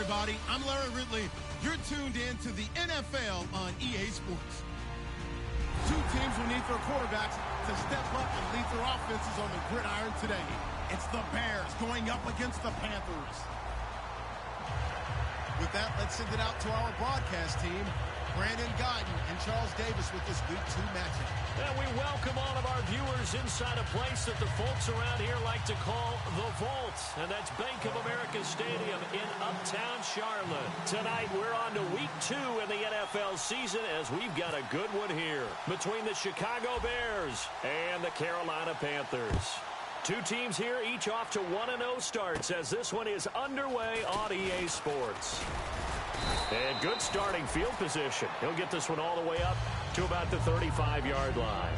everybody. I'm Larry Ridley. You're tuned in to the NFL on EA Sports. Two teams will need their quarterbacks to step up and lead their offenses on the gridiron today. It's the Bears going up against the Panthers. With that, let's send it out to our broadcast team, Brandon Guyton and Charles Davis with this Week 2 matchup. And we welcome all of our viewers inside a place that the folks around here like to call the Vault. And that's Bank of America Stadium in Uptown Charlotte. Tonight, we're on to Week 2 in the NFL season as we've got a good one here between the Chicago Bears and the Carolina Panthers. Two teams here, each off to 1-0 starts as this one is underway on EA Sports. And good starting field position. He'll get this one all the way up to about the 35-yard line.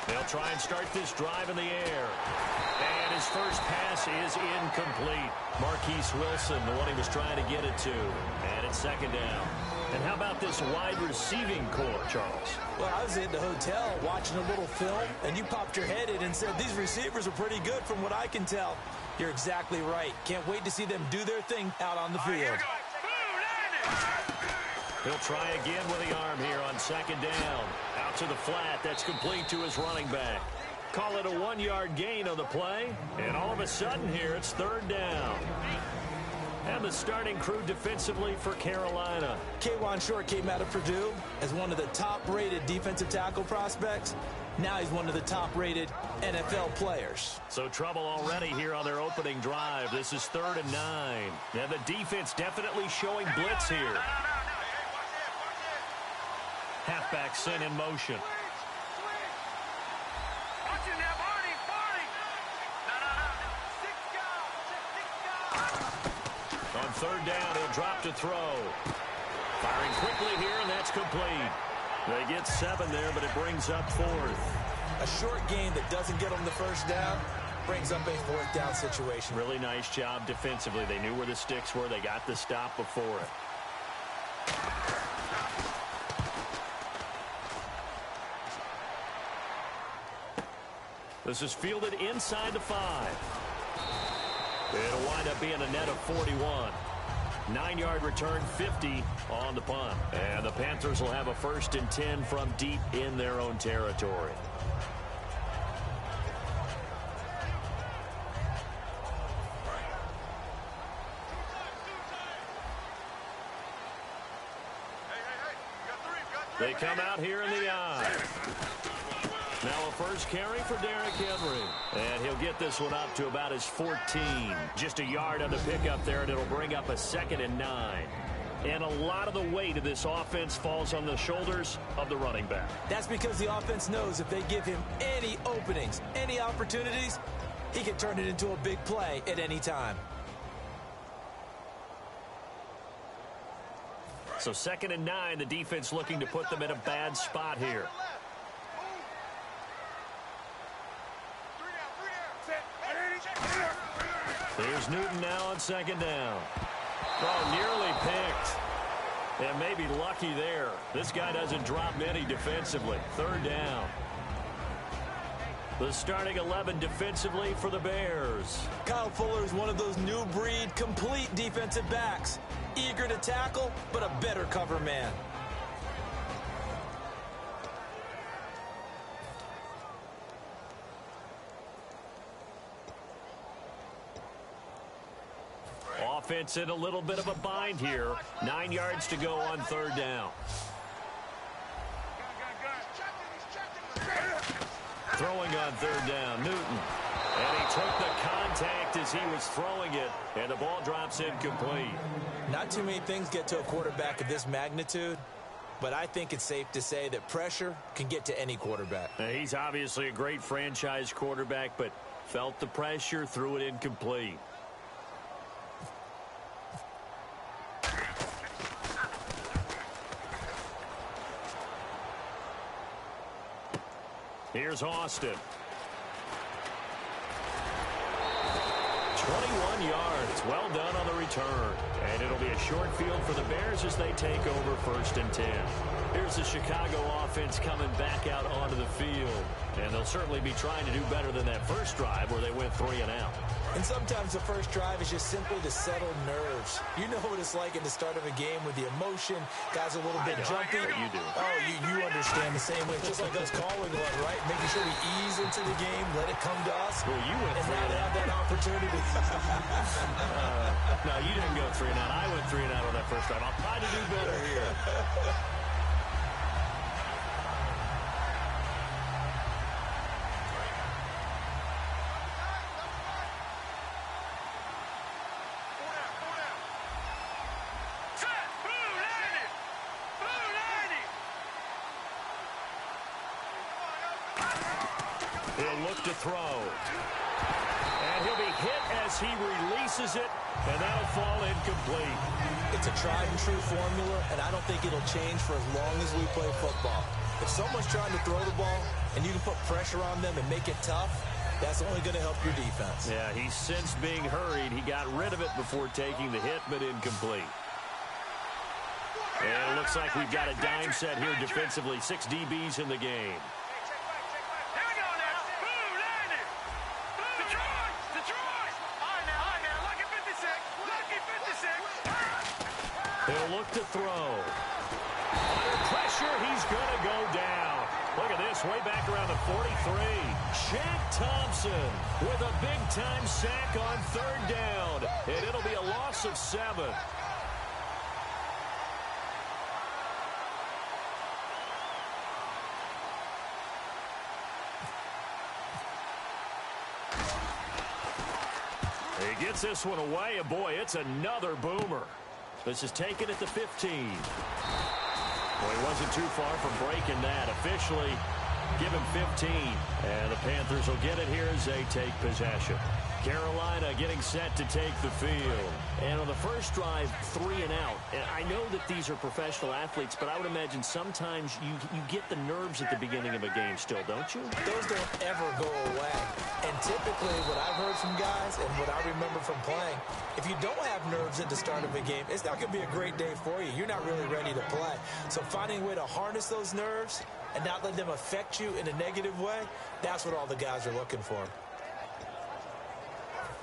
They'll try and start this drive in the air. And his first pass is incomplete. Marquise Wilson, the one he was trying to get it to. And it's second down. And how about this wide receiving core, Charles? Well, I was in the hotel watching a little film, and you popped your head in and said these receivers are pretty good from what I can tell. You're exactly right. Can't wait to see them do their thing out on the field. He'll try again with the arm here on second down. Out to the flat. That's complete to his running back. Call it a 1-yard gain on the play. And all of a sudden here, it's third down. And the starting crew defensively for Carolina. K'Wan Short came out of Purdue as one of the top-rated defensive tackle prospects. Now he's one of the top-rated NFL players. So trouble already here on their opening drive. This is 3rd and 9. And the defense definitely showing blitz here. Halfback sent in motion. On third down, he'll drop to throw. Firing quickly here, and that's complete. They get 7 there, but it brings up 4th. A short game that doesn't get them the first down brings up a 4th down situation. Really nice job defensively. They knew where the sticks were. They got the stop before it. This is fielded inside the 5. It'll wind up being a net of 41. 9-yard return, 50 on the punt. And the Panthers will have a 1st and 10 from deep in their own territory. They come out here in the eye. Now a first carry for Derrick Henry. And he'll get this one up to about his 14. Just a yard on the pickup there, and it'll bring up a 2nd and 9. And a lot of the weight of this offense falls on the shoulders of the running back. That's because the offense knows if they give him any openings, any opportunities, he can turn it into a big play at any time. So 2nd and 9, the defense looking to put them in a bad spot here. Here's Newton now on 2nd down. Oh, nearly picked. And maybe lucky there. This guy doesn't drop many defensively. 3rd down. The starting 11 defensively for the Bears. Kyle Fuller is one of those new breed complete defensive backs. Eager to tackle, but a better cover man. Offense in a little bit of a bind here. 9 yards to go on 3rd down. Throwing on 3rd down, Newton. And he took the contact as he was throwing it, and the ball drops incomplete. Not too many things get to a quarterback of this magnitude, but I think it's safe to say that pressure can get to any quarterback. Now, he's obviously a great franchise quarterback, but felt the pressure, threw it incomplete. Here's Austin. 21 yards. Well done on the return. And it'll be a short field for the Bears as they take over 1st and 10. Here's the Chicago offense coming back out onto the field. And they'll certainly be trying to do better than that first drive where they went 3 and out. And sometimes the first drive is just simply to settle nerves. You know what it's like at the start of a game with the emotion. Guys a little bit jumpy. You do. Oh, you understand the same way. Just like us calling one, right? Making sure we ease into the game, let it come to us. Well, you went 3 and now they have that opportunity. No, you didn't go 3 and out. I went 3 and out on that first drive. I'll try to do better here. He'll look to throw. And he'll be hit as he releases it, and that'll fall incomplete. It's a tried-and-true formula, and I don't think it'll change for as long as we play football. If someone's trying to throw the ball and you can put pressure on them and make it tough, that's only going to help your defense. Yeah, he sensed being hurried. He got rid of it before taking the hit, but incomplete. And it looks like we've got a dime set here defensively. 6 DBs in the game. He'll look to throw. Under pressure, he's going to go down. Look at this, way back around the 43. Shaq Thompson with a big-time sack on 3rd down. And it'll be a loss of 7. He gets this one away, and boy, it's another boomer. This is taken at the 15. Well, he wasn't too far from breaking that. Officially, give him 15. And the Panthers will get it here as they take possession. Carolina getting set to take the field. And on the first drive, 3 and out. And I know that these are professional athletes, but I would imagine sometimes you get the nerves at the beginning of a game still, don't you? Those don't ever go away. And typically, what I've heard from guys and what I remember from playing, if you don't have nerves at the start of a game, it's not going to be a great day for you. You're not really ready to play. So finding a way to harness those nerves and not let them affect you in a negative way, that's what all the guys are looking for.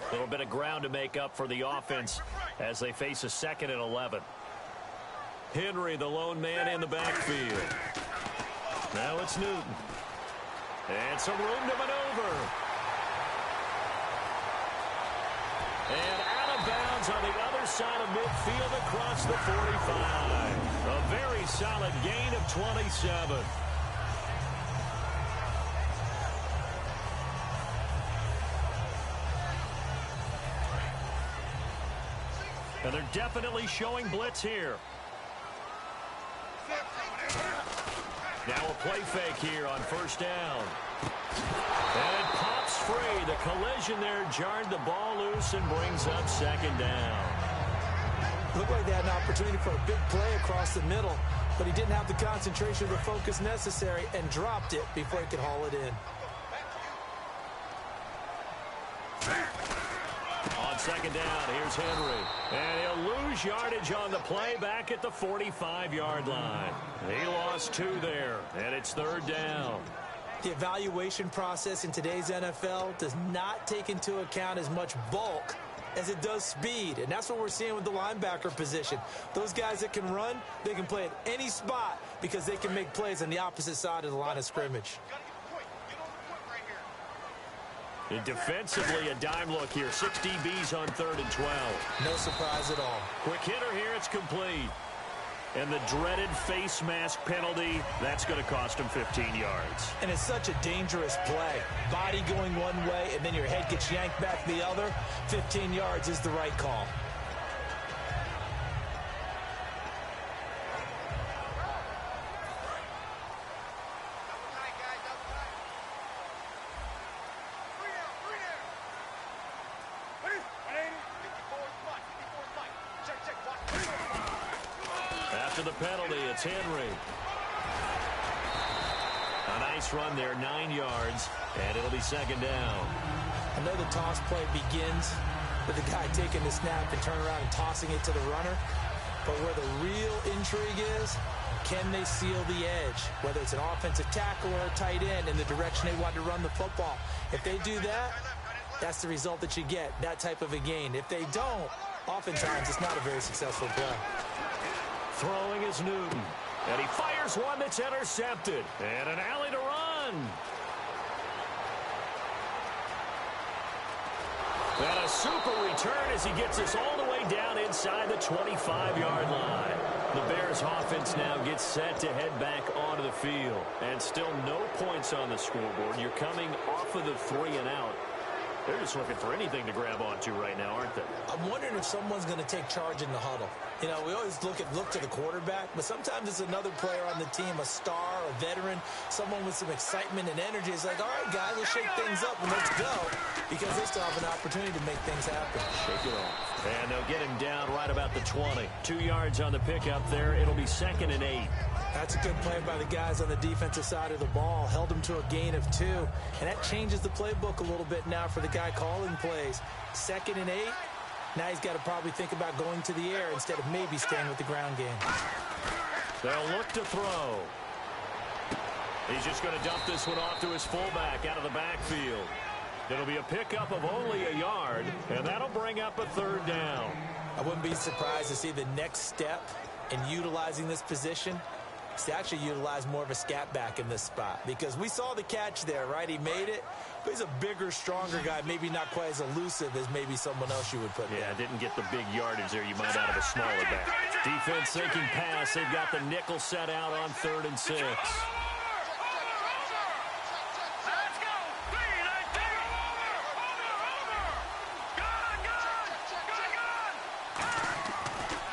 A little bit of ground to make up for the offense as they face a 2nd and 11. Henry, the lone man in the backfield. Now it's Newton. And some room to maneuver. And out of bounds on the other side of midfield across the 45. A very solid gain of 27. And they're definitely showing blitz here. Now a play fake here on 1st down. And it pops free. The collision there jarred the ball loose and brings up 2nd down. Looked like they had an opportunity for a big play across the middle, but he didn't have the concentration or the focus necessary and dropped it before he could haul it in. On 2nd down, here's Henry. And he'll lose yardage on the play back at the 45-yard line. He lost 2 there, and it's 3rd down. The evaluation process in today's NFL does not take into account as much bulk as it does speed, and that's what we're seeing with the linebacker position. Those guys that can run, they can play at any spot because they can make plays on the opposite side of the line of scrimmage. And defensively, a dime look here. 6 DBs on 3rd and 12. No surprise at all. Quick hitter here, it's complete. And the dreaded face mask penalty, that's going to cost him 15 yards. And it's such a dangerous play. Body going one way, and then your head gets yanked back the other. 15 yards is the right call. After the penalty, it's Henry. A nice run there, 9 yards, and it'll be second down. I know the toss play begins with the guy taking the snap and turning around and tossing it to the runner. But where the real intrigue is, can they seal the edge? Whether it's an offensive tackle or a tight end in the direction they want to run the football. If they do that, that's the result that you get, that type of a gain. If they don't, oftentimes it's not a very successful play. Throwing is Newton. And he fires one that's intercepted. And an alley to run. And a super return as he gets us all the way down inside the 25-yard line. The Bears offense now gets set to head back onto the field. And still no points on the scoreboard. You're coming off of the 3 and out. They're just looking for anything to grab onto right now, aren't they? I'm wondering if someone's going to take charge in the huddle. You know, we always look to the quarterback, but sometimes it's another player on the team, a star, a veteran, someone with some excitement and energy. It's like, all right, guys, let's shake things up and let's go, because they still have an opportunity to make things happen. Shake it off. And they'll get him down right about the 20. 2 yards on the pickup there. It'll be 2nd and 8. That's a good play by the guys on the defensive side of the ball. Held him to a gain of 2. And that changes the playbook a little bit now for the guy calling plays. 2nd and 8. Now he's got to probably think about going to the air instead of maybe staying with the ground game. They'll look to throw. He's just going to dump this one off to his fullback out of the backfield. It'll be a pickup of only a yard, and that'll bring up a 3rd down. I wouldn't be surprised to see the next step in utilizing this position. To actually utilize more of a scat back in this spot, because we saw the catch there, right? He made it, but he's a bigger, stronger guy, maybe not quite as elusive as maybe someone else you would put there. Yeah, didn't get the big yardage there you might out of a smaller back. Defense thinking pass. They've got the nickel set out on 3rd and 6.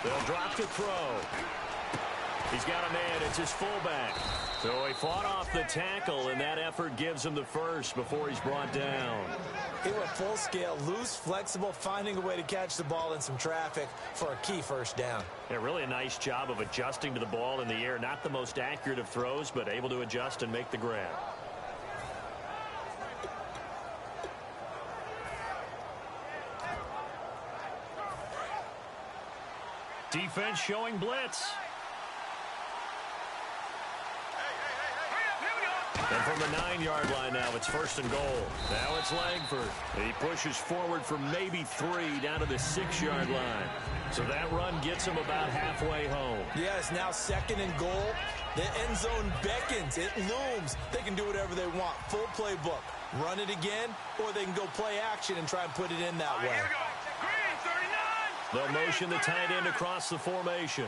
They'll drop to throw. He's got a man. It's his fullback. So he fought off the tackle, and that effort gives him the first before he's brought down. He went full scale, loose, flexible, finding a way to catch the ball in some traffic for a key 1st down. Yeah, really a nice job of adjusting to the ball in the air. Not the most accurate of throws, but able to adjust and make the grab. Defense showing blitz. And from the 9-yard line now, it's 1st and goal. Now it's Langford. He pushes forward from maybe 3 down to the 6-yard line. So that run gets him about halfway home. Yes, now 2nd and goal. The end zone beckons. It looms. They can do whatever they want. Full playbook. Run it again, or they can go play action and try and put it in that way. Here we go. Green, 39. They'll motion the tight end across the formation.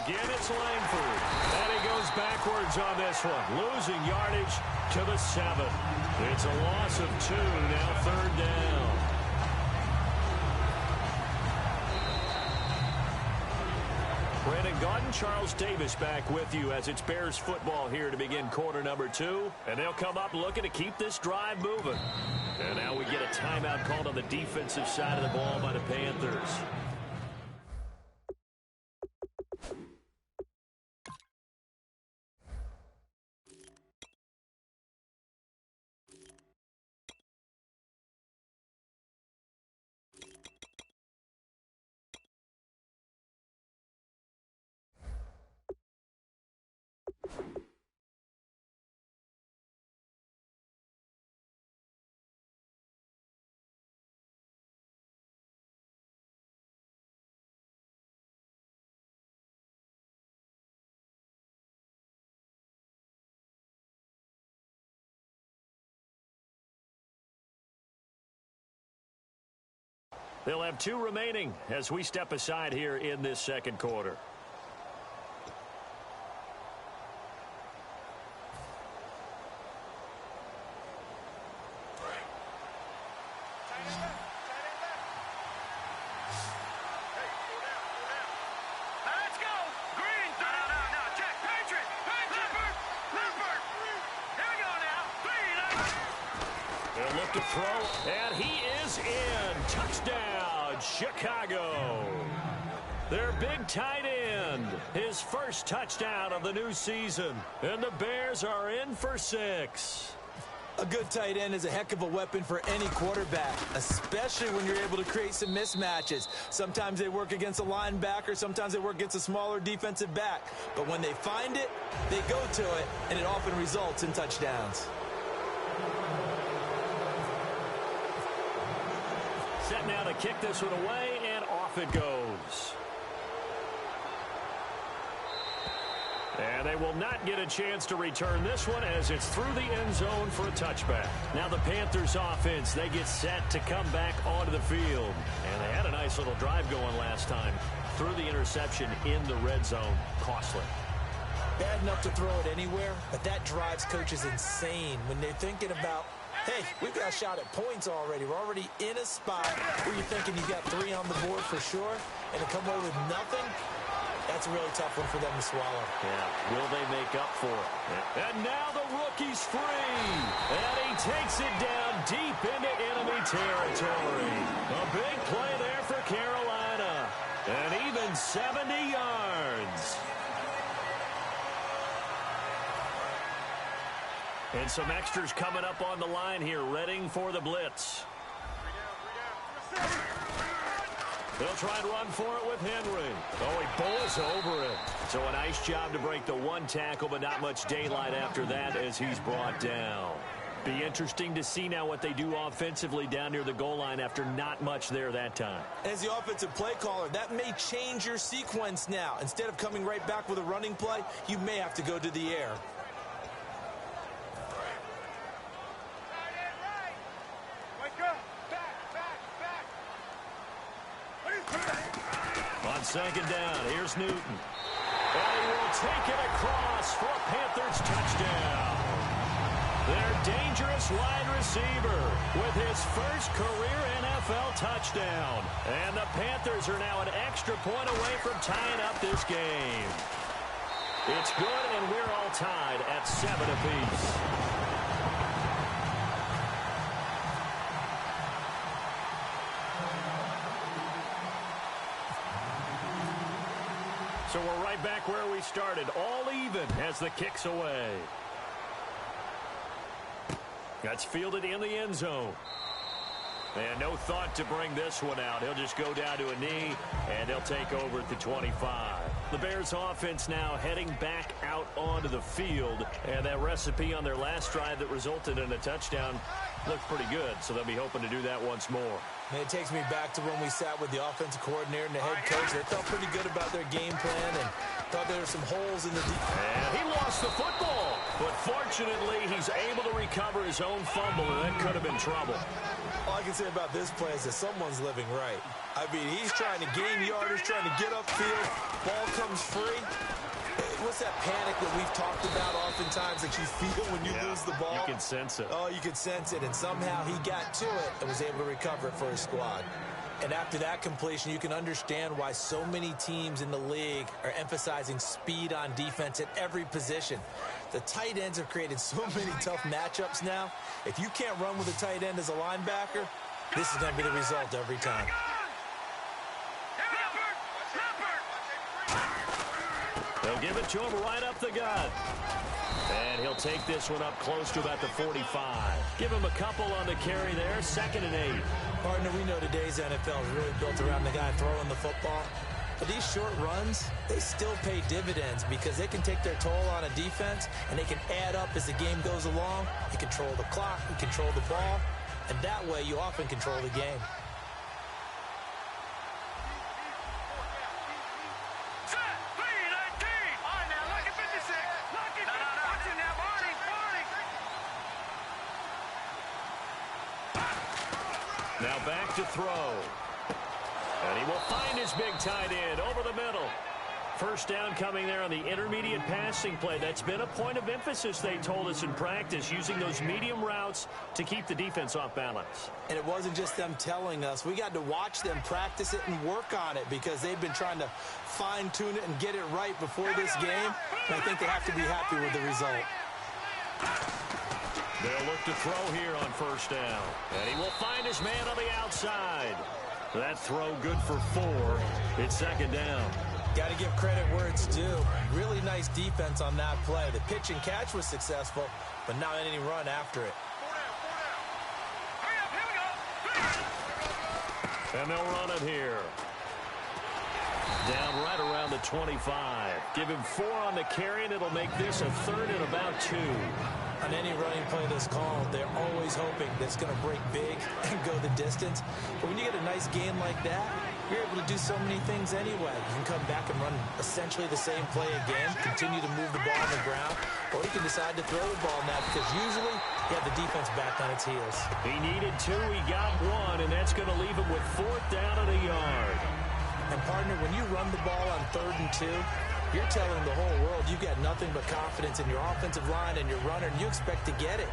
Again, it's Langford. And he goes backwards on this one, losing yardage to the 7. It's a loss of 2, now 3rd down. Brandon Gaudin, Charles Davis back with you as it's Bears football here to begin quarter number 2. And they'll come up looking to keep this drive moving. And now we get a timeout called on the defensive side of the ball by the Panthers. They'll have 2 remaining as we step aside here in this 2nd quarter. They'll look to throw, and he is in. Touchdown, Chicago. Their big tight end, his first touchdown of the new season. And the Bears are in for 6. A good tight end is a heck of a weapon for any quarterback, especially when you're able to create some mismatches. Sometimes they work against a linebacker, sometimes they work against a smaller defensive back. But when they find it, they go to it, and it often results in touchdowns. Set now to kick this one away, and off it goes. And they will not get a chance to return this one as it's through the end zone for a touchback. Now the Panthers offense, they get set to come back onto the field. And they had a nice little drive going last time. Threw the interception in the red zone. Costly. Bad enough to throw it anywhere, but that drives coaches insane when they're thinking about, hey, we've got a shot at points already. We're already in a spot where you're thinking you got 3 on the board for sure, and to come away with nothing, that's a really tough one for them to swallow. Yeah, will they make up for it? And now the rookie's free. And he takes it down deep into enemy territory. A big play there for Carolina. And even 70 yards. And some extras coming up on the line here, readying for the blitz. They'll try and run for it with Henry. Oh, he bowls over it. So a nice job to break the 1 tackle, but not much daylight after that as he's brought down. Be interesting to see now what they do offensively down near the goal line after not much there that time. As the offensive play caller, that may change your sequence now. Instead of coming right back with a running play, you may have to go to the air. On second down, here's Newton. And he will take it across for a Panthers touchdown. Their dangerous wide receiver with his first career NFL touchdown. And the Panthers are now an extra point away from tying up this game. It's good, and we're all tied at 7 apiece. So we're right back where we started, all even as the kick's away. That's fielded in the end zone. And no thought to bring this one out. He'll just go down to a knee, and they'll take over at the 25. The Bears offense now heading back out onto the field. And that recipe on their last drive that resulted in a touchdown looked pretty good. So they'll be hoping to do that once more. And it takes me back to when we sat with the offensive coordinator and the head coach. They felt pretty good about their game plan and thought there were some holes in the defense. And he lost the football. But fortunately, he's able to recover his own fumble, and that could have been trouble. All I can say about this play is that someone's living right. I mean, he's trying to gain yardage, trying to get upfield. Ball comes free. What's that panic that we've talked about oftentimes that you feel when you lose the ball? You can sense it. Oh, you can sense it. And somehow he got to it and was able to recover it for his squad. And after that completion, you can understand why so many teams in the league are emphasizing speed on defense at every position. The tight ends have created so many tough matchups now. If you can't run with a tight end as a linebacker, this is going to be the result every time. They'll give it to him right up the gut. And he'll take this one up close to about the 45. Give him a couple on the carry there, 2nd and 8. Partner, we know today's NFL is really built around the guy throwing the football. But these short runs, they still pay dividends because they can take their toll on a defense and they can add up as the game goes along. You control the clock, you control the ball, and that way you often control the game. Now back to throw. And he will find his big tight end over the middle. First down coming there on the intermediate passing play. That's been a point of emphasis, they told us in practice, using those medium routes to keep the defense off balance. And it wasn't just them telling us. We got to watch them practice it and work on it because they've been trying to fine-tune it and get it right before this game. And I think they have to be happy with the result. They'll look to throw here on first down. And he will find his man on the outside. That throw good for 4. It's second down. Got to give credit where it's due. Really nice defense on that play. The pitch and catch was successful, but not any run after it. And they'll run it here. Down right around the 25. Give him 4 on the carry, and it'll make this a 3rd and about 2. On any running play that's called, they're always hoping that it's going to break big and go the distance. But when you get a nice game like that, you're able to do so many things anyway. You can come back and run essentially the same play again, continue to move the ball on the ground, or you can decide to throw the ball now because usually you have the defense back on its heels. He needed 2, he got 1, and that's going to leave him with 4th down and a yard. And, partner, when you run the ball on 3rd and 2, you're telling the whole world you've got nothing but confidence in your offensive line and your runner, and you expect to get it.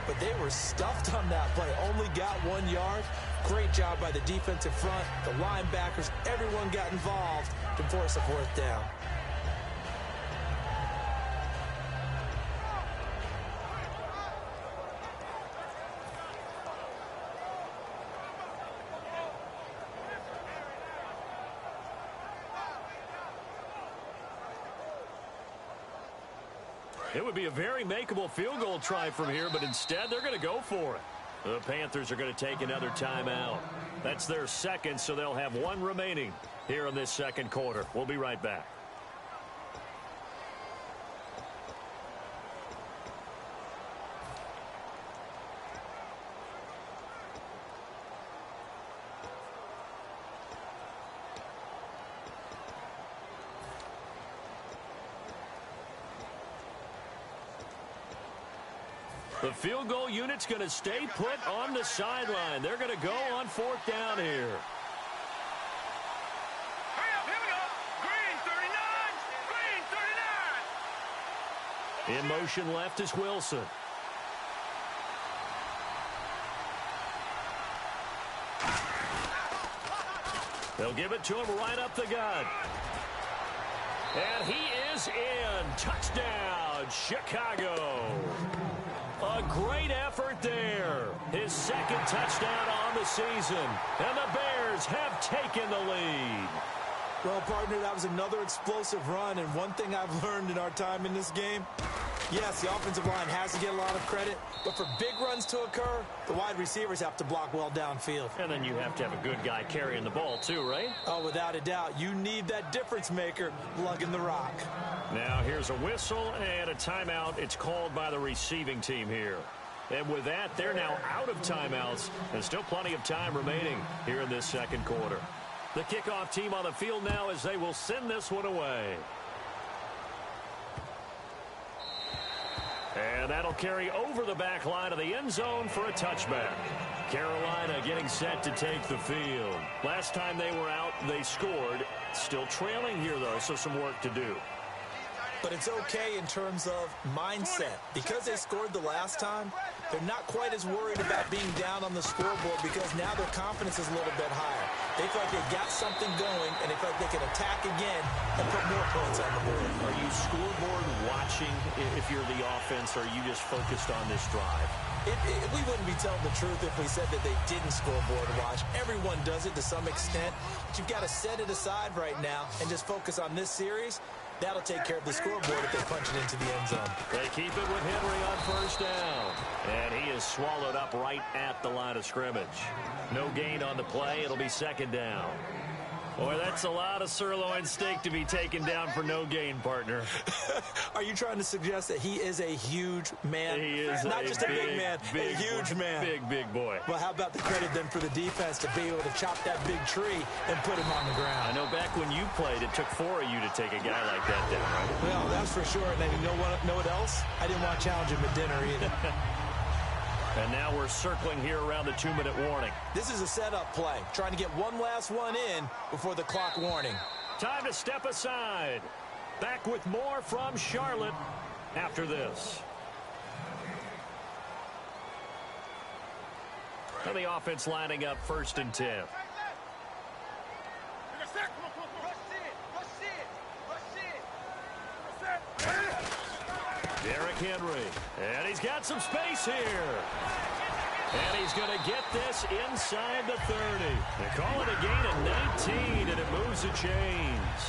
But they were stuffed on that play, only got 1 yard. Great job by the defensive front, the linebackers, everyone got involved to force a 4th down. It would be a very makeable field goal try from here, but instead they're going to go for it. The Panthers are going to take another timeout. That's their second, so they'll have 1 remaining here in this second quarter. We'll be right back. The field goal unit's going to stay put on the sideline. They're going to go on 4th down here. Hurry up, here we go. Green 39. Green 39. In motion left is Wilson. They'll give it to him right up the gut. And he is in. Touchdown, Chicago. A great effort there. His second touchdown on the season. And the Bears have taken the lead. Well, partner, that was another explosive run. And one thing I've learned in our time in this game, yes, the offensive line has to get a lot of credit. But for big runs to occur, the wide receivers have to block well downfield. And then you have to have a good guy carrying the ball too, right? Oh, without a doubt. You need that difference maker lugging the rock. Now here's a whistle and a timeout. It's called by the receiving team here. And with that, they're now out of timeouts. And still plenty of time remaining here in this second quarter. The kickoff team on the field now as they will send this one away. And that'll carry over the back line of the end zone for a touchback. Carolina getting set to take the field. Last time they were out, they scored. Still trailing here, though, so some work to do. But it's okay in terms of mindset. Because they scored the last time, they're not quite as worried about being down on the scoreboard because now their confidence is a little bit higher. They feel like they got something going, and they feel like they can attack again and put more points on the board. Are you scoreboard watching if you're the offense, or are you just focused on this drive? We wouldn't be telling the truth if we said that they didn't scoreboard watch. Everyone does it to some extent. But you've got to set it aside right now and just focus on this series. That'll take care of the scoreboard if they punch it into the end zone. They keep it with Henry on 1st down. And he is swallowed up right at the line of scrimmage. No gain on the play. It'll be 2nd down. Boy, that's a lot of sirloin steak to be taken down for no gain, partner. Are you trying to suggest that he is a huge man? He is not just a big man, a huge man. Big boy. Well, how about the credit then for the defense to be able to chop that big tree and put him on the ground? I know back when you played, it took 4 of you to take a guy like that down, right? Well, that's for sure. And then you know what else? I didn't want to challenge him at dinner either. And now we're circling here around the 2-minute warning. This is a setup play, trying to get one last one in before the clock warning. Time to step aside. Back with more from Charlotte after this. And the offense lining up 1st and 10. Derrick Henry. And he's got some space here. And he's going to get this inside the 30. They call it a gain of 19, and it moves the chains.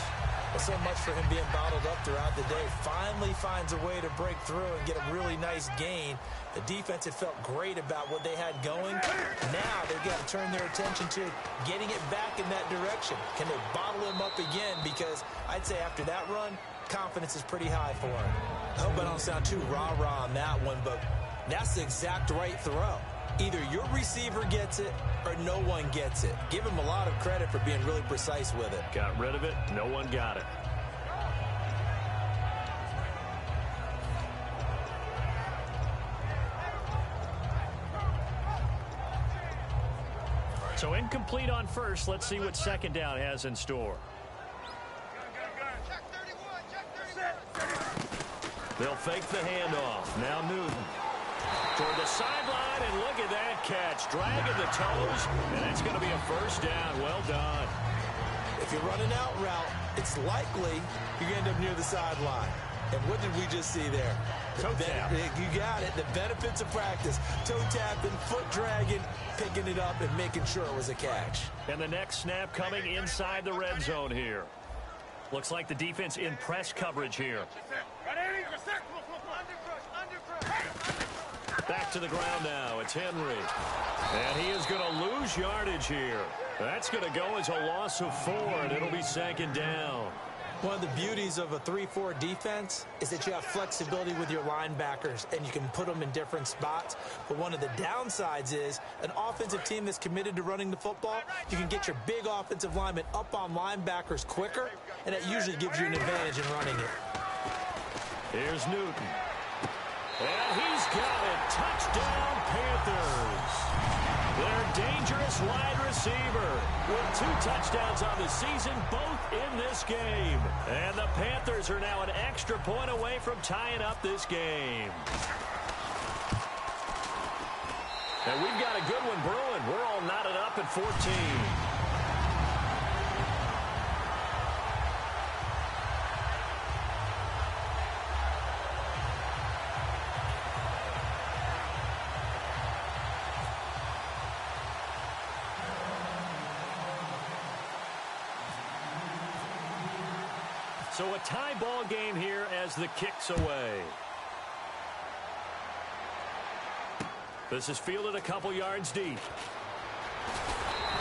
Well, so much for him being bottled up throughout the day. Finally finds a way to break through and get a really nice gain. The defense had felt great about what they had going. Now they've got to turn their attention to getting it back in that direction. Can they bottle him up again? Because I'd say after that run, confidence is pretty high for him. I hope I don't sound too rah-rah on that one, but that's the exact right throw. Either your receiver gets it or no one gets it. Give him a lot of credit for being really precise with it. Got rid of it. No one got it. So incomplete on first. Let's see what second down has in store. They'll fake the handoff. Now Newton. Toward the sideline, and look at that catch. Dragging the toes, and it's going to be a first down. Well done. If you're running out route, it's likely you're going to end up near the sideline. And what did we just see there? Toe tap. You got it. The benefits of practice. Toe tapping, foot dragging, picking it up, and making sure it was a catch. And the next snap coming inside the red zone here. Looks like the defense in press coverage here. Back to the ground now. It's Henry. And he is going to lose yardage here. That's going to go as a loss of 4, and it'll be second down. One of the beauties of a 3-4 defense is that you have flexibility with your linebackers, and you can put them in different spots. But one of the downsides is an offensive team that's committed to running the football, you can get your big offensive linemen up on linebackers quicker, and that usually gives you an advantage in running it. Here's Newton. And he's got it. Touchdown, Panthers. Their dangerous wide receiver with 2 touchdowns on the season, both in this game. And the Panthers are now an extra point away from tying up this game. And we've got a good one brewing. We're all knotted up at 14. So a tie ball game here as the kick's away. This is fielded a couple yards deep.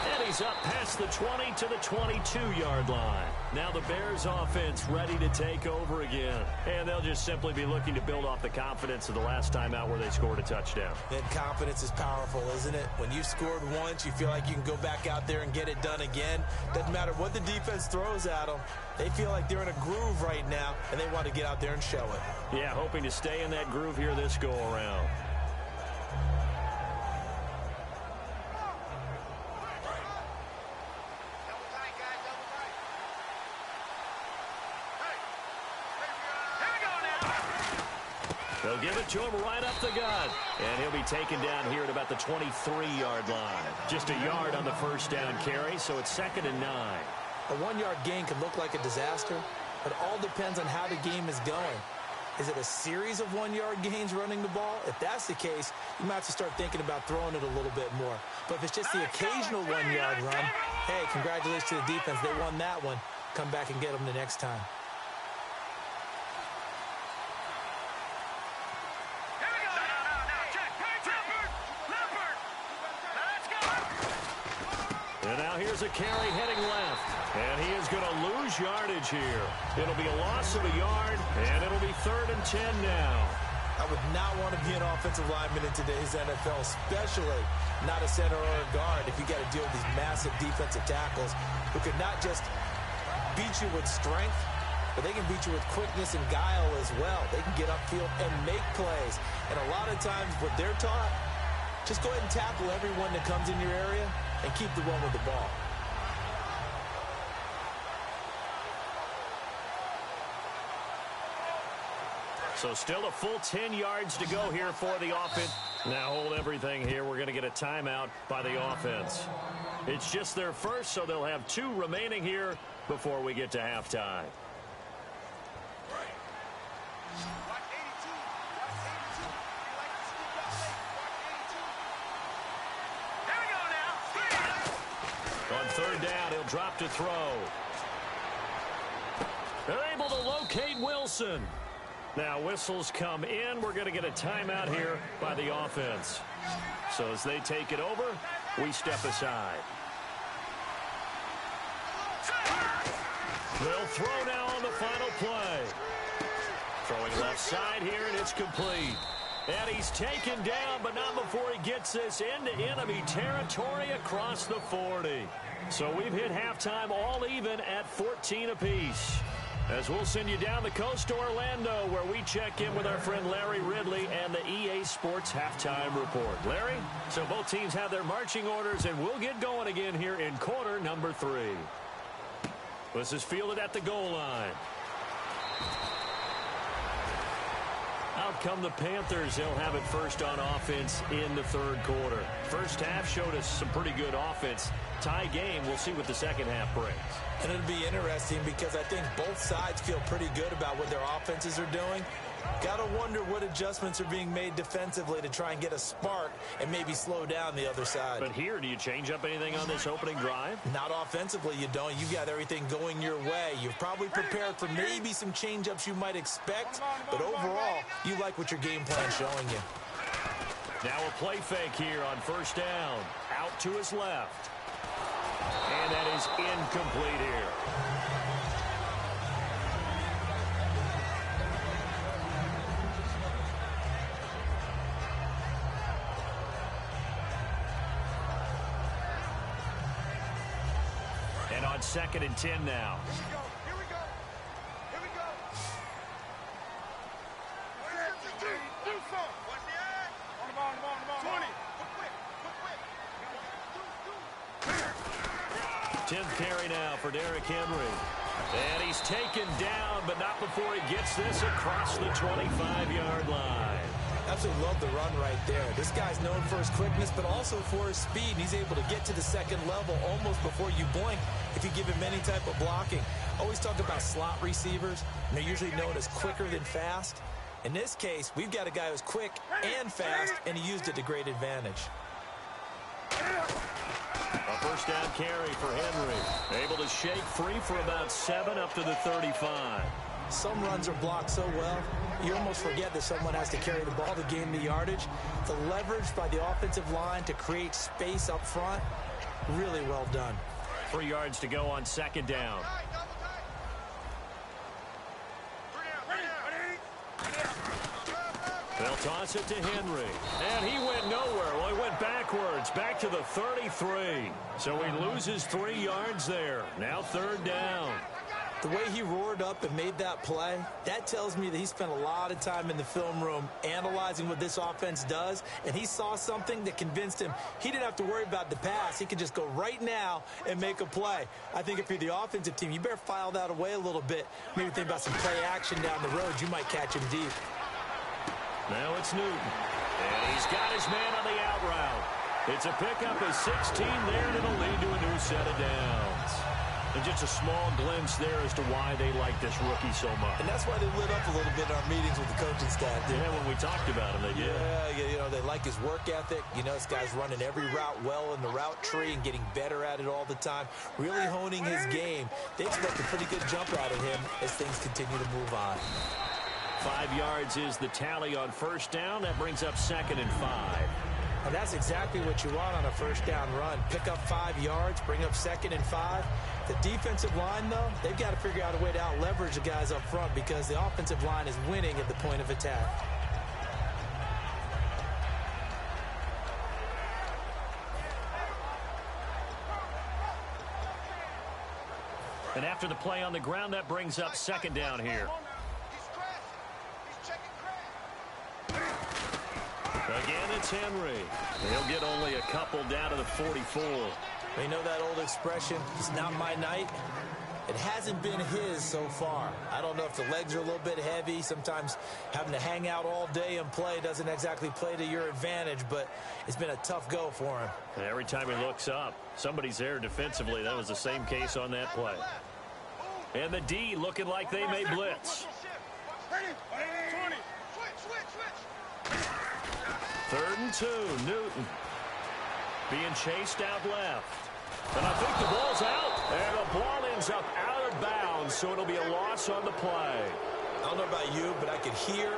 And he's up past the 20 to the 22-yard line. Now the Bears offense ready to take over again. And they'll just simply be looking to build off the confidence of the last time out where they scored a touchdown. And confidence is powerful, isn't it? When you've scored once, you feel like you can go back out there and get it done again. Doesn't matter what the defense throws at them. They feel like they're in a groove right now, and they want to get out there and show it. Yeah, hoping to stay in that groove here this go-around. They'll give it to him right up the gut. And he'll be taken down here at about the 23-yard line. Just a yard on the first down carry, so it's 2nd and 9. A 1-yard gain can look like a disaster, but it all depends on how the game is going. Is it a series of 1-yard gains running the ball? If that's the case, you might have to start thinking about throwing it a little bit more. But if it's just the occasional 1-yard run, hey, congratulations to the defense. They won that one. Come back and get them the next time. And now here's a carry heading left. And he is going to lose yardage here. It'll be a loss of a yard, and it'll be 3rd and 10 now. I would not want to be an offensive lineman in today's NFL, especially not a center or a guard, if you got to deal with these massive defensive tackles who could not just beat you with strength, but they can beat you with quickness and guile as well. They can get upfield and make plays. And a lot of times what they're taught, just go ahead and tackle everyone that comes in your area and keep the one with the ball. So still a full 10 yards to go here for the offense. Now hold everything here. We're going to get a timeout by the offense. It's just their first, so they'll have 2 remaining here before we get to halftime. down. He'll drop to throw. They're able to locate Wilson. Now whistles come in. We're going to get a timeout here by the offense. So as they take it over, we step aside. They'll throw now on the final play. Throwing left side here, and it's complete. And he's taken down, but not before he gets this into enemy territory across the 40. So we've hit halftime all even at 14 apiece. As we'll send you down the coast to Orlando, where we check in with our friend Larry Ridley and the EA Sports Halftime Report. Larry, so both teams have their marching orders, and we'll get going again here in quarter number 3. This is fielded at the goal line. Out come the Panthers. They'll have it first on offense in the third quarter. First half showed us some pretty good offense. Tie game. We'll see what the second half brings. And it'll be interesting because I think both sides feel pretty good about what their offenses are doing. Got to wonder what adjustments are being made defensively to try and get a spark and maybe slow down the other side. But here, do you change up anything on this opening drive? Not offensively, you don't. You've got everything going your way. You've probably prepared for maybe some change-ups you might expect, but overall, you like what your game plan's showing you. Now a play fake here on first down. Out to his left. And that is incomplete here. And on 2nd and 10 now. Here we go. Here we go. Do something. What's the ad? On the ball. 20. Quick. 10th carry now for Derrick Henry. And he's taken down, but not before he gets this across the 25-yard line. Absolutely love the run right there. This guy's known for his quickness, but also for his speed. And he's able to get to the second level almost before you blink if you give him any type of blocking. Always talk about slot receivers. And they're usually known as quicker than fast. In this case, we've got a guy who's quick and fast, and he used it to great advantage. A first down carry for Henry. Able to shake free for about 7 up to the 35. Some runs are blocked so well, you almost forget that someone has to carry the ball to gain the yardage. The leverage by the offensive line to create space up front, really well done. 3 yards to go on 2nd down. They'll toss it to Henry. And he went nowhere. Well, he went backwards, back to the 33. So he loses 3 yards there. Now 3rd down. The way he roared up and made that play, that tells me that he spent a lot of time in the film room analyzing what this offense does, and he saw something that convinced him he didn't have to worry about the pass. He could just go right now and make a play. I think if you're the offensive team, you better file that away a little bit. Maybe think about some play action down the road. You might catch him deep. Now it's Newton. And he's got his man on the out route. It's a pickup of 16 there, and it'll lead to a new set of downs. And just a small glimpse there as to why they like this rookie so much. And that's why they lit up a little bit in our meetings with the coaching staff. Yeah, when we talked about him, they did. Yeah, you know, they like his work ethic. You know, this guy's running every route well in the route tree and getting better at it all the time, really honing his game. They expect a pretty good jump out of him as things continue to move on. 5 yards is the tally on first down. That brings up 2nd and 5. And that's exactly what you want on a first down run. Pick up 5 yards, bring up 2nd and 5. The defensive line, though, they've got to figure out a way to out-leverage the guys up front because the offensive line is winning at the point of attack. And after the play on the ground, that brings up 2nd down here. Again, it's Henry. He'll get only a couple down to the 44. You know that old expression, it's not my night? It hasn't been his so far. I don't know if the legs are a little bit heavy. Sometimes having to hang out all day and play doesn't exactly play to your advantage, but it's been a tough go for him. And every time he looks up, somebody's there defensively. That was the same case on that play. And the D looking like they may blitz. 3rd and 2, Newton being chased out left. And I think the ball's out. And the ball ends up out of bounds, so it'll be a loss on the play. I don't know about you, but I could hear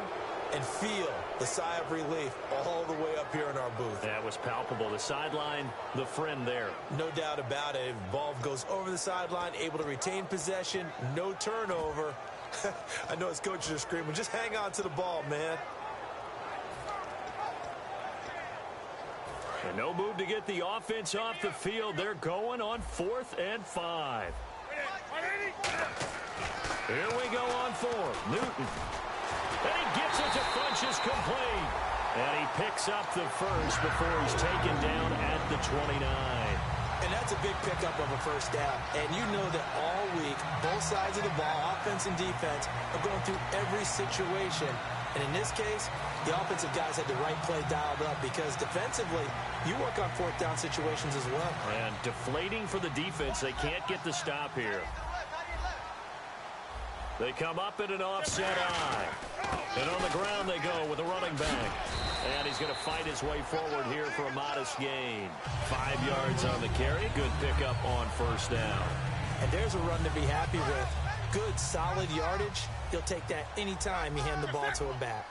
and feel the sigh of relief all the way up here in our booth. That was palpable. The sideline, the friend there. No doubt about it. If the ball goes over the sideline, able to retain possession, no turnover. I know his coaches are screaming, just hang on to the ball, man. And no move to get the offense off the field. They're going on 4th and 5. Here we go on 4. Newton. And he gets it to Funchess complete. And he picks up the first before he's taken down at the 29. And that's a big pickup of a first down. And you know that all week, both sides of the ball, offense and defense, are going through every situation. And in this case, the offensive guys had the right play dialed up because defensively, you work on 4th down situations as well. And deflating for the defense. They can't get the stop here. They come up in an offset eye. And on the ground they go with a running back. And he's going to fight his way forward here for a modest gain. 5 yards on the carry. Good pickup on first down. And there's a run to be happy with. Good, solid yardage. He'll take that anytime you hand the ball to a back.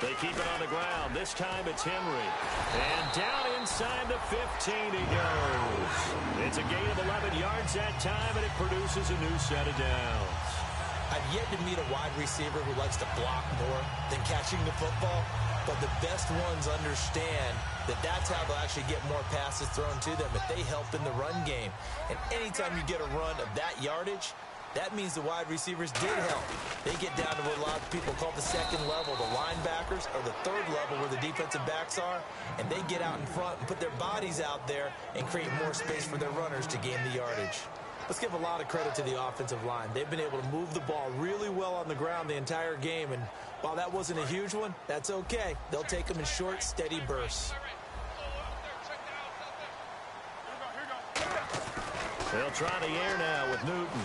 They keep it on the ground. This time it's Henry. And down inside the 15 he goes. It's a gain of 11 yards that time, and it produces a new set of downs. I've yet to meet a wide receiver who likes to block more than catching the football, but the best ones understand that that's how they'll actually get more passes thrown to them if they help in the run game. And anytime you get a run of that yardage, that means the wide receivers did help. They get down to what a lot of people call the second level, the linebackers, or the third level where the defensive backs are, and they get out in front and put their bodies out there and create more space for their runners to gain the yardage. Let's give a lot of credit to the offensive line. They've been able to move the ball really well on the ground the entire game, and while that wasn't a huge one, that's okay. They'll take them in short, steady bursts. They'll try the air now with Newton.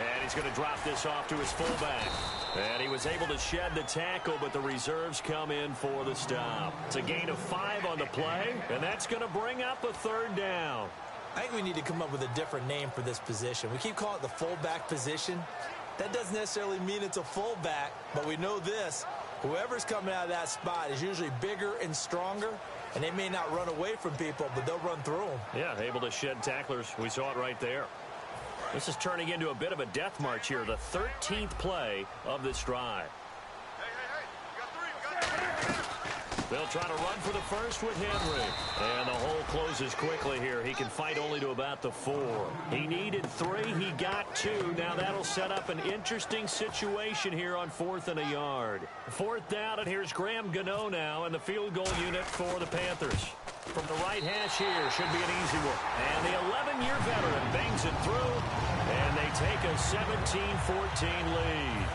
And he's going to drop this off to his fullback. And he was able to shed the tackle, but the reserves come in for the stop. It's a gain of 5 on the play, and that's going to bring up a 3rd down. I think we need to come up with a different name for this position. We keep calling it the fullback position. That doesn't necessarily mean it's a fullback, but we know this. Whoever's coming out of that spot is usually bigger and stronger, and they may not run away from people, but they'll run through them. Yeah, able to shed tacklers. We saw it right there. This is turning into a bit of a death march here, the 13th play of this drive. They'll try to run for the first with Henry. And the hole closes quickly here. He can fight only to about the 4. He needed 3. He got 2. Now that'll set up an interesting situation here on 4th and a yard. 4th down, and here's Graham Gano now in the field goal unit for the Panthers. From the right hash here, should be an easy one. And the 11-year veteran bangs it through, and they take a 17-14 lead.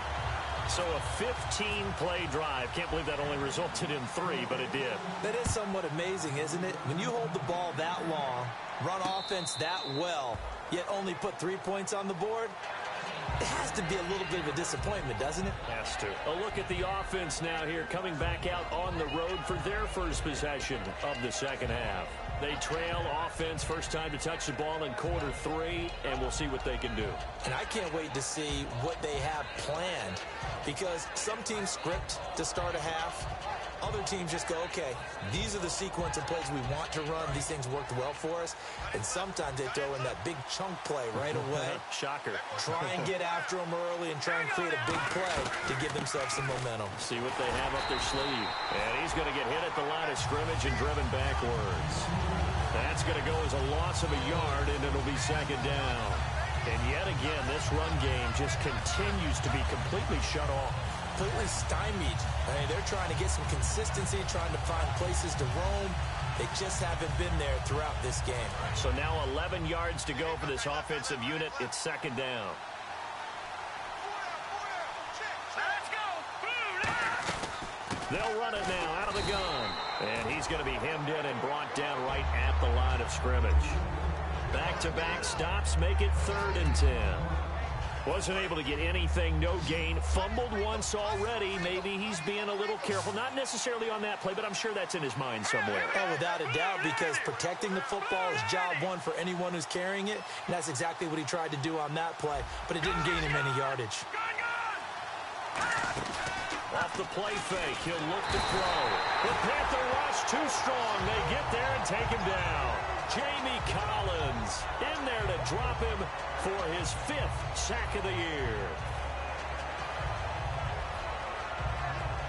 So a 15-play drive. Can't believe that only resulted in 3, but it did. That is somewhat amazing, isn't it? When you hold the ball that long, run offense that well, yet only put 3 points on the board, it has to be a little bit of a disappointment, doesn't it? Has to. A look at the offense now here, coming back out on the road for their first possession of the second half. They trail offense, first time to touch the ball in quarter 3, and we'll see what they can do. And I can't wait to see what they have planned, because some teams script to start a half. Other teams just go, okay, these are the sequence of plays we want to run. These things worked well for us. And sometimes they throw in that big chunk play right away. Shocker. Try and get after them early and try and create a big play to give themselves some momentum. See what they have up their sleeve. And he's going to get hit at the line of scrimmage and driven backwards. That's going to go as a loss of a yard, and it'll be second down. And yet again, this run game just continues to be completely shut off. Completely stymied. I mean, they're trying to get some consistency, trying to find places to roam. They just haven't been there throughout this game. So now 11 yards to go for this offensive unit. It's second down. They'll run it now out of the gun. And he's going to be hemmed in and brought down right at the line of scrimmage. Back-to-back stops make it 3rd and 10. Wasn't able to get anything, no gain. Fumbled once already. Maybe he's being a little careful. Not necessarily on that play, but I'm sure that's in his mind somewhere. Oh, without a doubt, because protecting the football is job one for anyone who's carrying it. And that's exactly what he tried to do on that play, but it didn't gain him any yardage. Off the play fake, he'll look to throw. The Panther rush too strong. They get there and take him down. Jamie Collins in there to drop him for his 5th sack of the year.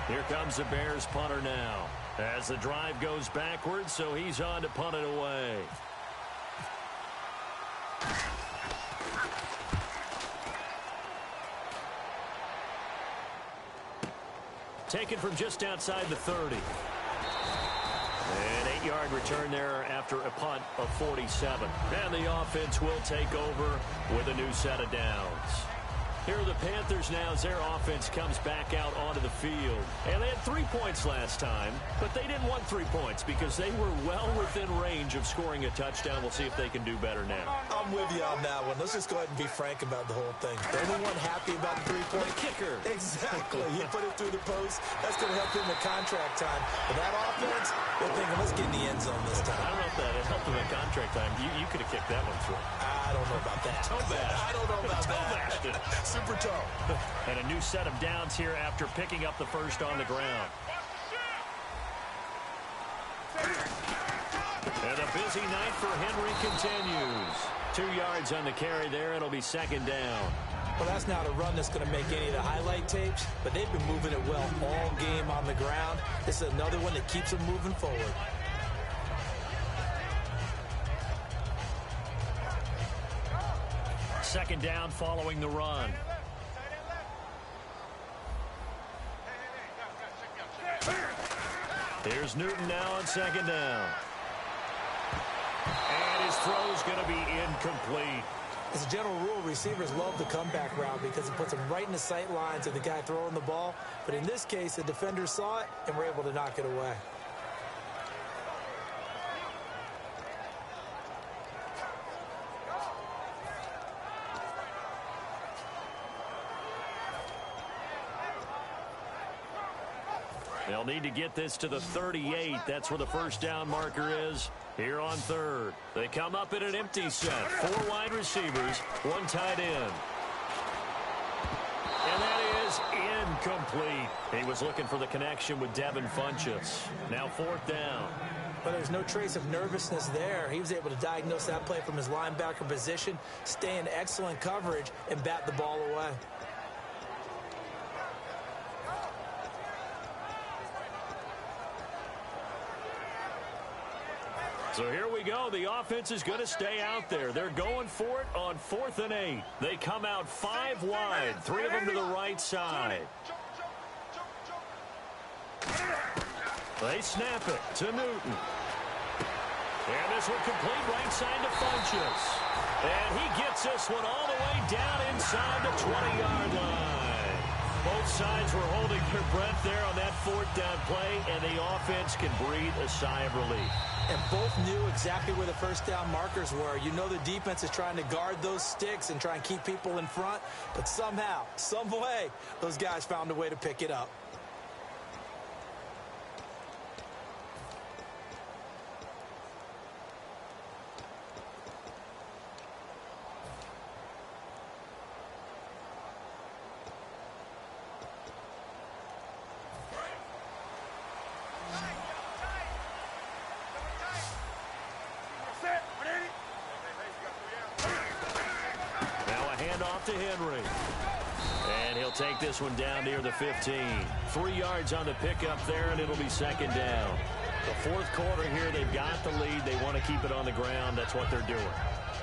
Here comes the Bears punter now. As the drive goes backwards, so he's on to punt it away. Taken from just outside the 30. An 8-yard return there after a punt of 47. And the offense will take over with a new set of downs. Here are the Panthers now as their offense comes back out onto the field. And they had 3 points last time, but they didn't want 3 points because they were well within range of scoring a touchdown. We'll see if they can do better now. I'm with you on that one. Let's just go ahead and be frank about the whole thing. Anyone happy about the 3-point kicker? Exactly. He put it through the post. That's going to help him in contract time. But that offense, they're thinking, let's get in the end zone this time. I don't know if that helped him in contract time. You could have kicked that one through. I don't know about that. I don't know about that. Super toe. And a new set of downs here after picking up the first on the ground. And a busy night for Henry continues. 2 yards on the carry there. It'll be 2nd down. Well, that's not a run that's going to make any of the highlight tapes, but they've been moving it well all game on the ground. This is another one that keeps them moving forward. Second down following the run. Here's Newton now on 2nd down. And his throw's going to be incomplete. As a general rule, receivers love the comeback route because it puts them right in the sight lines of the guy throwing the ball. But in this case, the defender saw it and were able to knock it away. They'll need to get this to the 38. That's where the first down marker is. Here on 3rd. They come up in an empty set. 4 wide receivers, 1 tight end. And that is incomplete. He was looking for the connection with Devin Funchess. Now 4th down. But there's no trace of nervousness there. He was able to diagnose that play from his linebacker position, stay in excellent coverage, and bat the ball away. So here we go. The offense is going to stay out there. They're going for it on 4th and 8. They come out 5 wide, 3 of them to the right side. They snap it to Newton. And this one complete right side to Funchess. And he gets this one all the way down inside the 20-yard line. Both sides were holding their breath there on that 4th down play, and the offense can breathe a sigh of relief. And both knew exactly where the first down markers were. You know the defense is trying to guard those sticks and try and keep people in front, but somehow, some way, those guys found a way to pick it up. To Henry. And he'll take this one down near the 15. 3 yards on the pickup there, and it'll be 2nd down. The 4th quarter here, they've got the lead. They want to keep it on the ground. That's what they're doing.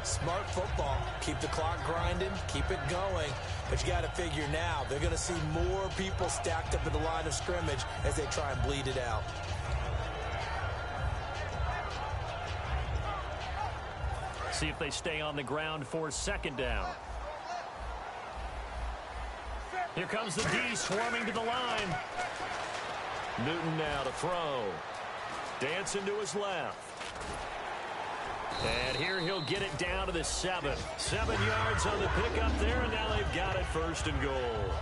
Smart football. Keep the clock grinding. Keep it going. But you got to figure now, they're going to see more people stacked up at the line of scrimmage as they try and bleed it out. See if they stay on the ground for 2nd down. Here comes the D swarming to the line. Newton now to throw. Dancing to his left. And here he'll get it down to the 7. 7 yards on the pickup there, and now they've got it 1st and goal.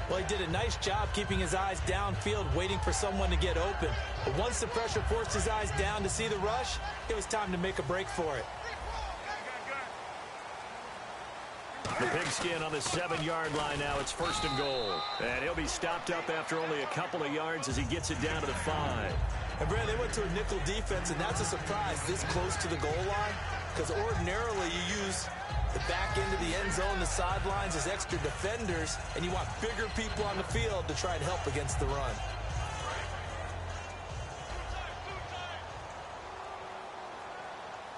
Well, he did a nice job keeping his eyes downfield, waiting for someone to get open. But once the pressure forced his eyes down to see the rush, it was time to make a break for it. The pigskin on the 7-yard line now. It's 1st and goal. And he'll be stopped up after only a couple of yards as he gets it down to the 5. And, Brad, they went to a nickel defense, and that's a surprise this close to the goal line, because ordinarily you use the back end of the end zone, the sidelines as extra defenders, and you want bigger people on the field to try and help against the run.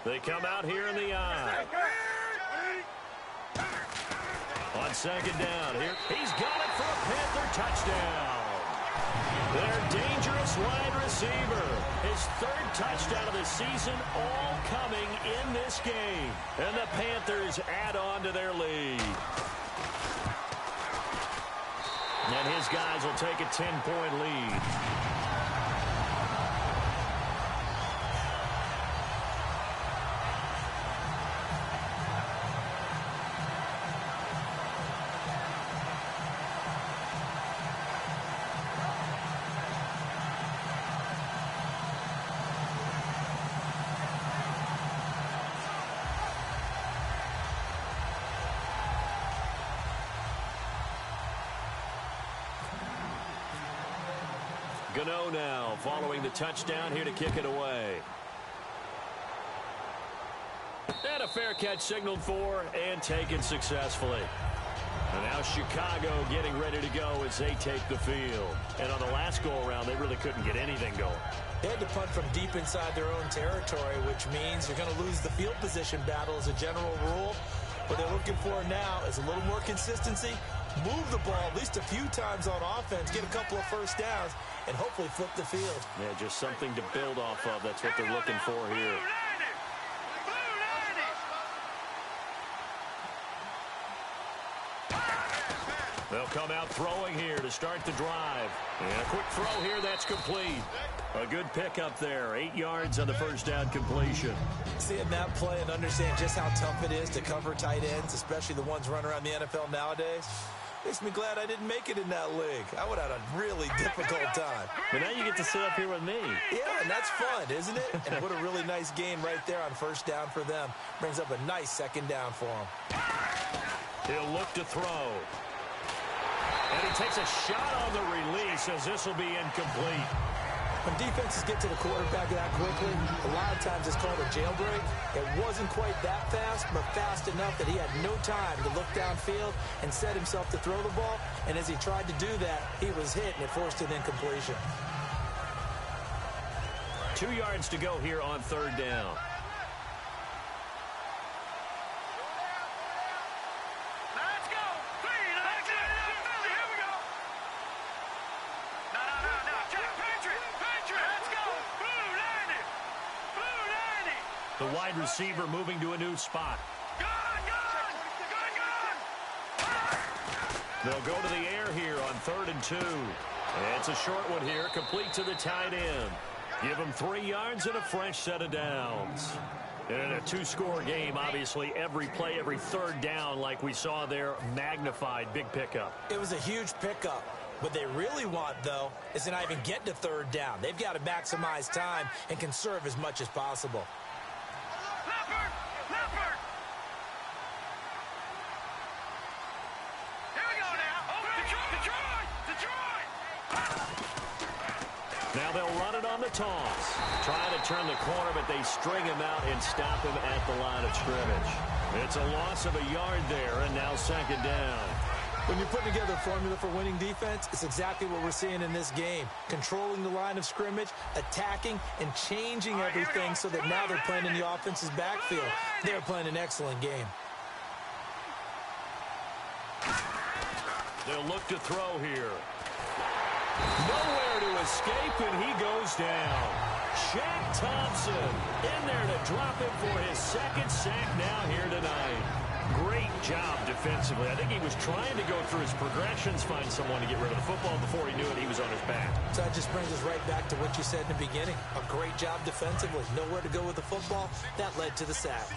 They come out here in the eye. On 2nd down here, he's got it for a Panther touchdown. Their dangerous wide receiver. His 3rd touchdown of the season, all coming in this game. And the Panthers add on to their lead. And his guys will take a 10-point lead. Gano now following the touchdown here to kick it away. And a fair catch signaled for and taken successfully. And now Chicago getting ready to go as they take the field. And on the last go-around, they really couldn't get anything going. They had to punt from deep inside their own territory, which means you're going to lose the field position battle as a general rule. What they're looking for now is a little more consistency, move the ball at least a few times on offense, get a couple of first downs, and hopefully flip the field. Yeah, just something to build off of. That's what they're looking for here. They'll come out throwing here to start the drive. And a quick throw here, that's complete. A good pickup there. 8 yards on the first down completion. Seeing that play and understand just how tough it is to cover tight ends, especially the ones running around the NFL nowadays, makes me glad I didn't make it in that league. I would have had a really difficult time. But now you get to sit up here with me. Yeah, and that's fun, isn't it? And what a really nice gain right there on first down for them. Brings up a nice 2nd down for them. He'll look to throw. And he takes a shot on the release as this will be incomplete. When defenses get to the quarterback that quickly, a lot of times it's called a jailbreak. It wasn't quite that fast, but fast enough that he had no time to look downfield and set himself to throw the ball. And as he tried to do that, he was hit, and it forced an incompletion. 2 yards to go here on 3rd down. The wide receiver moving to a new spot. They'll go to the air here on 3rd and 2. And it's a short one here, complete to the tight end. Give him 3 yards and a fresh set of downs. And in a 2-score game, obviously, every play, every 3rd down, like we saw there, magnified, big pickup. It was a huge pickup. What they really want, though, is to not even get to 3rd down. They've got to maximize time and conserve as much as possible. Now they'll run it on the toss. Trying to turn the corner, but they string him out and stop him at the line of scrimmage. It's a loss of a yard there, and now 2nd down. When you're putting together a formula for winning defense, it's exactly what we're seeing in this game. Controlling the line of scrimmage, attacking, and changing everything so that now they're playing in the offense's backfield. They're playing an excellent game. They'll look to throw here. Nowhere to escape, and he goes down. Shaq Thompson in there to drop him for his 2nd sack now here tonight. Great job defensively. I think he was trying to go through his progressions, find someone to get rid of the football. Before he knew it, he was on his back. So that just brings us right back to what you said in the beginning. A great job defensively. Nowhere to go with the football. That led to the sack.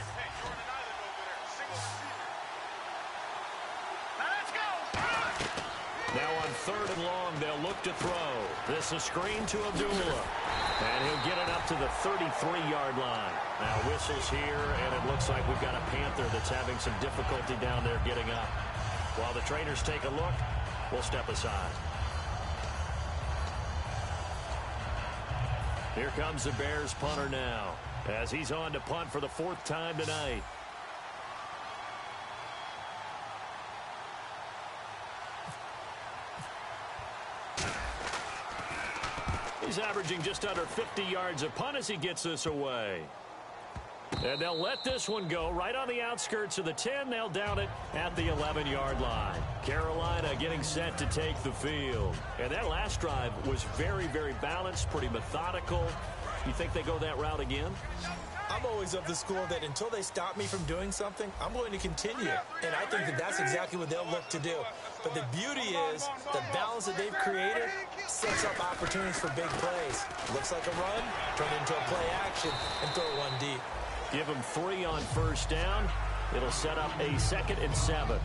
Now on 3rd and long, they'll look to throw. This is screen to Abdullah. And he'll get it up to the 33-yard line. Now whistles here, and it looks like we've got a Panther that's having some difficulty down there getting up. While the trainers take a look, we'll step aside. Here comes the Bears punter now, as he's on to punt for the 4th time tonight. He's averaging just under 50 yards a punt as he gets this away. And they'll let this one go right on the outskirts of the 10. They'll down it at the 11-yard line. Carolina getting set to take the field. And that last drive was very, very balanced, pretty methodical. You think they go that route again? I'm always of the school that until they stop me from doing something, I'm going to continue. And I think that that's exactly what they'll look to do. But the beauty is the balance that they've created sets up opportunities for big plays. Looks like a run, turn it into a play action, and throw one deep. Give them 3 on 1st down. It'll set up a 2nd and 7.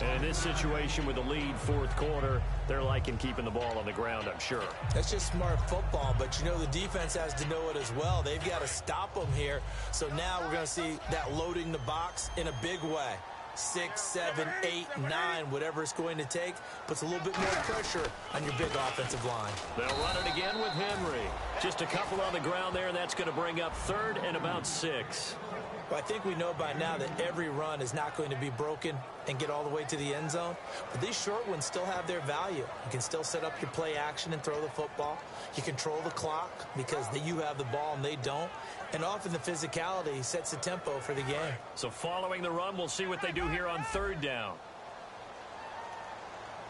And in this situation with the lead 4th quarter, they're liking keeping the ball on the ground, I'm sure. That's just smart football, but you know the defense has to know it as well. They've got to stop them here. So now we're going to see that loading the box in a big way. 6, 7, 8, 9, whatever it's going to take, puts a little bit more pressure on your big offensive line. They'll run it again with Henry. Just a couple on the ground there, and that's going to bring up 3rd and about 6. Well, I think we know by now that every run is not going to be broken and get all the way to the end zone. But these short ones still have their value. You can still set up your play action and throw the football. You control the clock because you have the ball and they don't. And often the physicality sets the tempo for the game. So following the run, we'll see what they do here on 3rd down.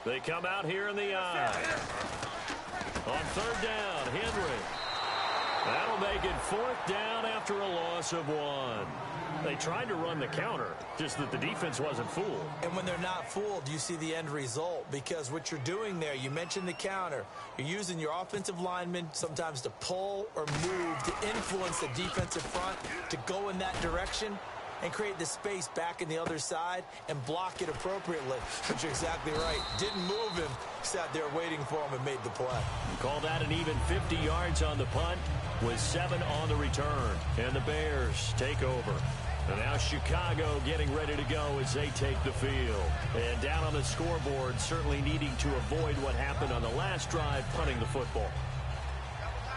They come out here in the eye. On 3rd down, Henry. That'll make it 4th down after a loss of 1. They tried to run the counter, just that the defense wasn't fooled. And when they're not fooled, you see the end result. Because what you're doing there, you mentioned the counter. You're using your offensive linemen sometimes to pull or move to influence the defensive front to go in that direction and create the space back in the other side and block it appropriately. But you're exactly right. Didn't move him. Sat there waiting for him and made the play. Call that an even 50 yards on the punt with 7 on the return. And the Bears take over. And now Chicago getting ready to go as they take the field. And down on the scoreboard, certainly needing to avoid what happened on the last drive, punting the football.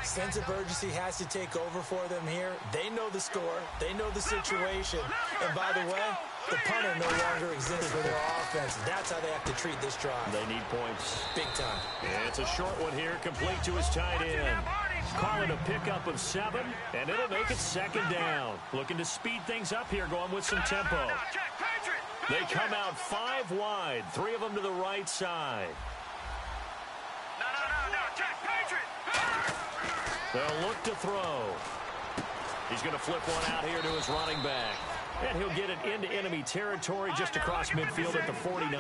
Sense of urgency has to take over for them here. They know the score. They know the situation. And by the way, the punter no longer exists for their offense. That's how they have to treat this drive. They need points. Big time. And it's a short one here, complete to his tight end. Call it a pickup of 7, and it'll make it 2nd down. Looking to speed things up here, going with some tempo. They come out 5 wide, 3 of them to the right side. They'll look to throw. He's going to flip one out here to his running back. And he'll get it into enemy territory just across midfield at the 49.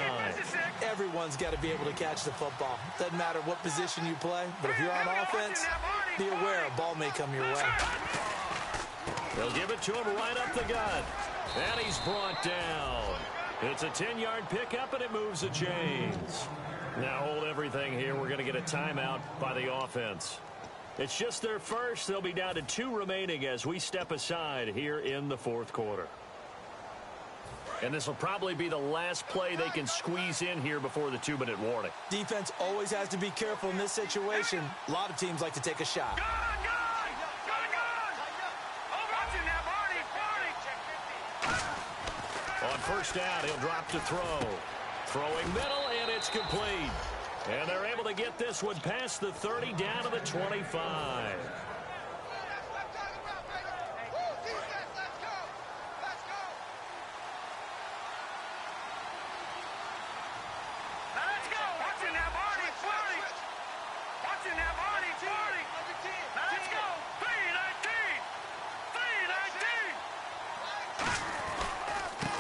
Everyone's got to be able to catch the football. Doesn't matter what position you play, but if you're on offense, be aware a ball may come your way. They'll give it to him right up the gut. And he's brought down. It's a 10-yard pickup, and it moves the chains. Now hold everything here. We're going to get a timeout by the offense. It's just their first. They'll be down to 2 remaining as we step aside here in the 4th quarter. And this will probably be the last play they can squeeze in here before the 2-minute warning. Defense always has to be careful in this situation. A lot of teams like to take a shot. On 1st down, he'll drop to throw. Throwing middle, and it's complete. And they're able to get this one past the 30 down to the 25.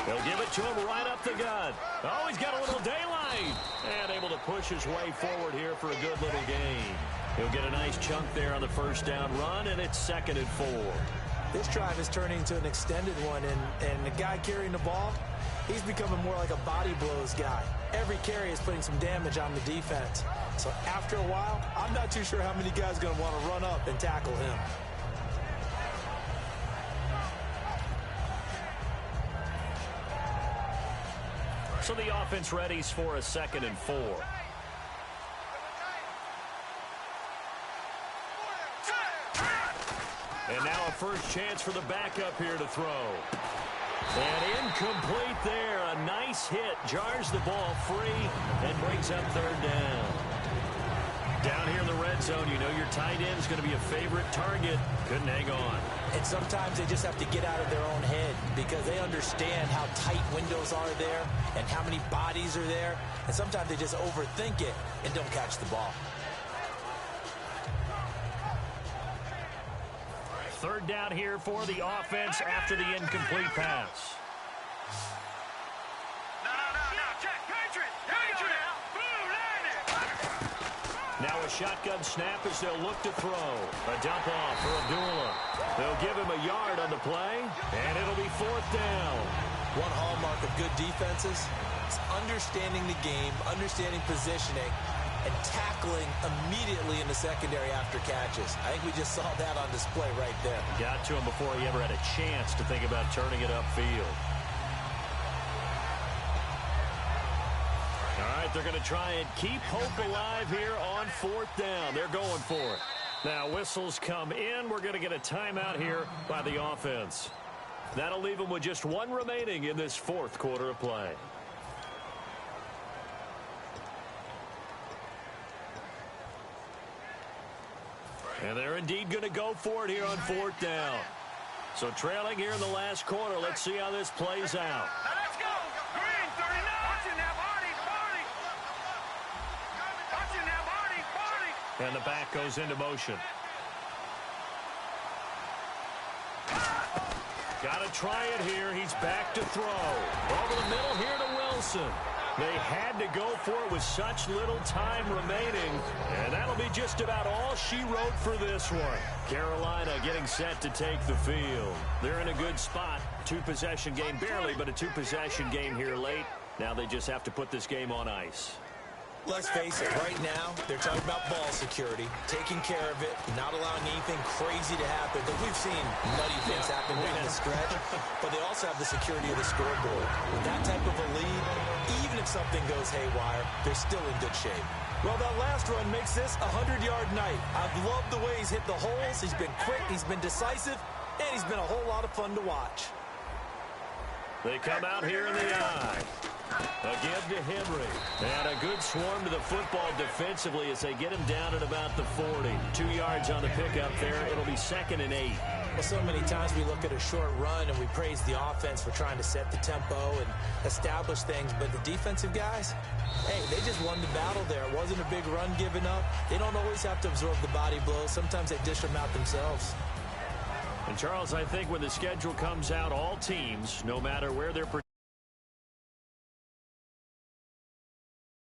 They'll give it to him right up the gut. Oh, he's got a little daylight. And able to push his way forward here for a good little gain. He'll get a nice chunk there on the first down run, and it's 2nd and 4. This drive is turning into an extended one, and the guy carrying the ball, he's becoming more like a body blows guy. Every carry is putting some damage on the defense. So after a while, I'm not too sure how many guys are going to want to run up and tackle him. So the offense readies for a 2nd and 4. And now a first chance for the backup here to throw. And incomplete there. A nice hit. Jars the ball free and brings up 3rd down. Down here in the red zone, you know your tight end is going to be a favorite target. Couldn't hang on. And sometimes they just have to get out of their own head because they understand how tight windows are there and how many bodies are there. And sometimes they just overthink it and don't catch the ball. 3rd down here for the offense after the incomplete pass. Now a shotgun snap as they'll look to throw. A dump off for Abdullah. They'll give him a yard on the play, and it'll be 4th down. One hallmark of good defenses is understanding the game, understanding positioning, and tackling immediately in the secondary after catches. I think we just saw that on display right there. Got to him before he ever had a chance to think about turning it upfield. All right, they're going to try and keep hope alive here on 4th down. They're going for it. Now whistles come in. We're going to get a timeout here by the offense. That'll leave them with just 1 remaining in this 4th quarter of play. And they're indeed going to go for it here on 4th down. So trailing here in the last quarter. Let's see how this plays out. Now let's go. Green, 39. Watching that body. Watching that body. And the back goes into motion. Got to try it here. He's back to throw. Over the middle here to Wilson. They had to go for it with such little time remaining. And that'll be just about all she wrote for this one. Carolina getting set to take the field. They're in a good spot. 2-possession game, barely, but a 2-possession game here late. Now they just have to put this game on ice. Let's face it, right now, they're talking about ball security, taking care of it, not allowing anything crazy to happen. But we've seen nutty things happen down the stretch, but they also have the security of the scoreboard. With that type of a lead, even if something goes haywire, they're still in good shape. Well, that last run makes this a 100-yard night. I've loved the way he's hit the holes. He's been quick, he's been decisive, and he's been a whole lot of fun to watch. They come out here in the eye. A give to Henry. And a good swarm to the football defensively as they get him down at about the 40. 2 yards on the pickup there. It'll be 2nd and 8. Well, so many times we look at a short run and we praise the offense for trying to set the tempo and establish things. But the defensive guys, hey, they just won the battle there. It wasn't a big run given up. They don't always have to absorb the body blows. Sometimes they dish them out themselves. And, Charles, I think when the schedule comes out, all teams, no matter where they're